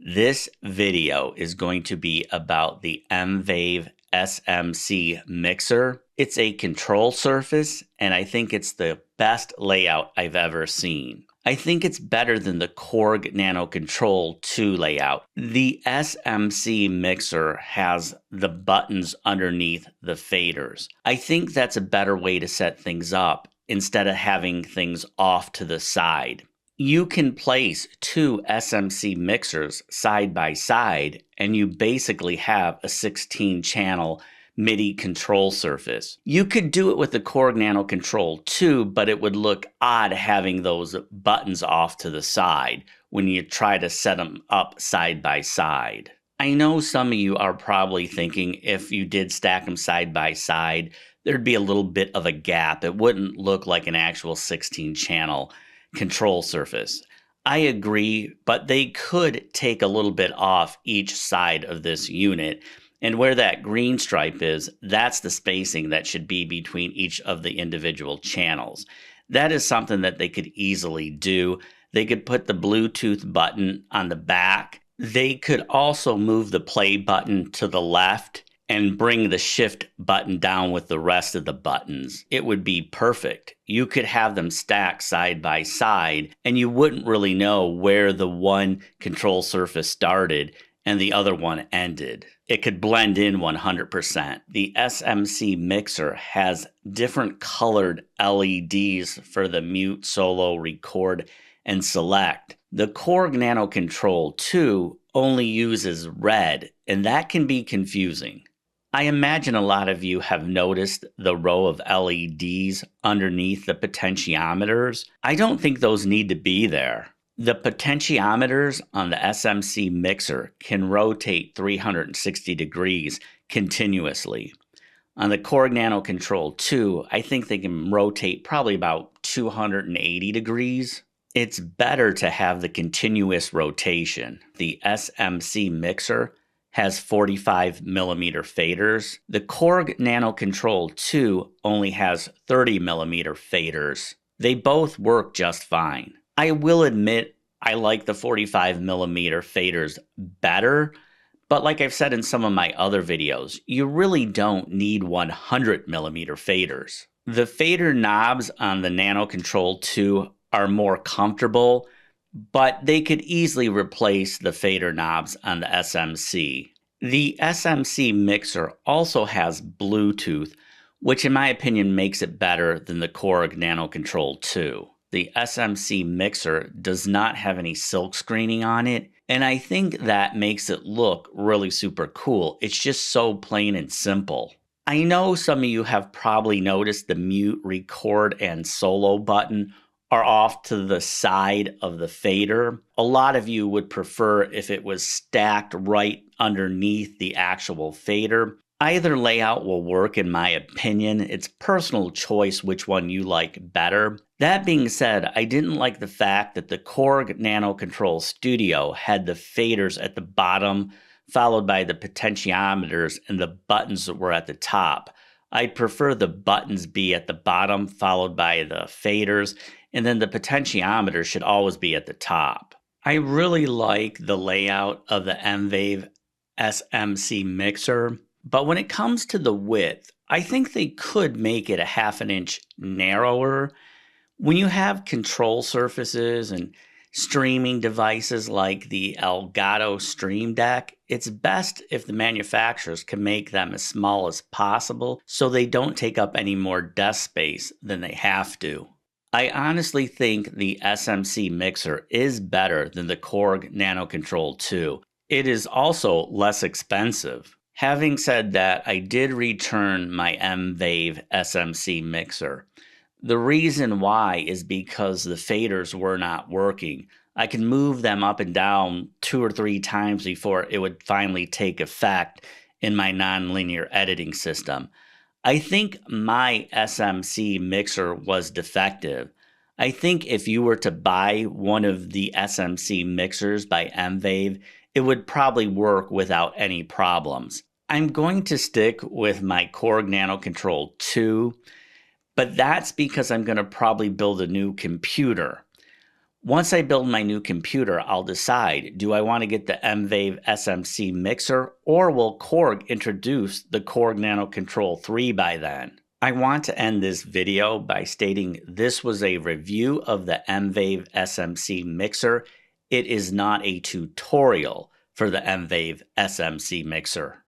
This video is going to be about the Vave SMC Mixer. It's a control surface, and I think it's the best layout I've ever seen. I think it's better than the Korg Nano Control 2 layout. The SMC Mixer has the buttons underneath the faders. I think that's a better way to set things up instead of having things off to the side. You can place two SMC mixers side by side, and you basically have a 16-channel MIDI control surface. You could do it with the Korg Nano Control 2, but it would look odd having those buttons off to the side when you try to set them up side by side. I know some of you are probably thinking if you did stack them side by side, there'd be a little bit of a gap. It wouldn't look like an actual 16-channel control surface. I agree, but they could take a little bit off each side of this unit, and where that green stripe is, that's the spacing that should be between each of the individual channels. That is something that they could easily do. They could put the Bluetooth button on the back. They could also move the play button to the left and bring the shift button down with the rest of the buttons. It would be perfect. You could have them stacked side by side, and you wouldn't really know where the one control surface started and the other one ended. It could blend in 100%. The SMC Mixer has different colored LEDs for the mute, solo, record, and select. The Korg Nano Control 2 only uses red, and that can be confusing. I imagine a lot of you have noticed the row of LEDs underneath the potentiometers. I don't think those need to be there. The potentiometers on the SMC Mixer can rotate 360 degrees continuously. On the Korg Nano Control 2, I think they can rotate probably about 280 degrees. It's better to have the continuous rotation. The SMC Mixer has 45 millimeter faders. The Korg Nano Control 2 only has 30 millimeter faders. They both work just fine. I will admit I like the 45 millimeter faders better, but like I've said in some of my other videos, you really don't need 100 millimeter faders. The fader knobs on the Nano Control 2 are more comfortable, but they could easily replace the fader knobs on the SMC. The SMC Mixer also has Bluetooth, which in my opinion makes it better than the Korg Nano Control 2. The SMC Mixer does not have any silk screening on it, and I think that makes it look really super cool. It's just so plain and simple. I know some of you have probably noticed the mute, record, and solo button are off to the side of the fader. A lot of you would prefer if it was stacked right underneath the actual fader. Either layout will work in my opinion. It's personal choice which one you like better. That being said, I didn't like the fact that the Korg Nano Control Studio had the faders at the bottom, followed by the potentiometers and the buttons that were at the top. I'd prefer the buttons be at the bottom, followed by the faders, and then the potentiometer should always be at the top. I really like the layout of the Vave SMC Mixer, but when it comes to the width, I think they could make it a half an inch narrower. When you have control surfaces and streaming devices like the Elgato Stream Deck, it's best if the manufacturers can make them as small as possible so they don't take up any more desk space than they have to. I honestly think the SMC Mixer is better than the Korg Nano Control 2. It is also less expensive. Having said that, I did return my Vave SMC Mixer. The reason why is because the faders were not working. I could move them up and down 2 or 3 times before it would finally take effect in my nonlinear editing system. I think my SMC Mixer was defective. I think if you were to buy one of the SMC Mixers by Vave, it would probably work without any problems. I'm going to stick with my Korg Nano Control 2, but that's because I'm going to probably build a new computer. Once I build my new computer, I'll decide, do I want to get the Vave SMC Mixer, or will Korg introduce the Korg Nano Control 3 by then? I want to end this video by stating this was a review of the Vave SMC Mixer. It is not a tutorial for the Vave SMC Mixer.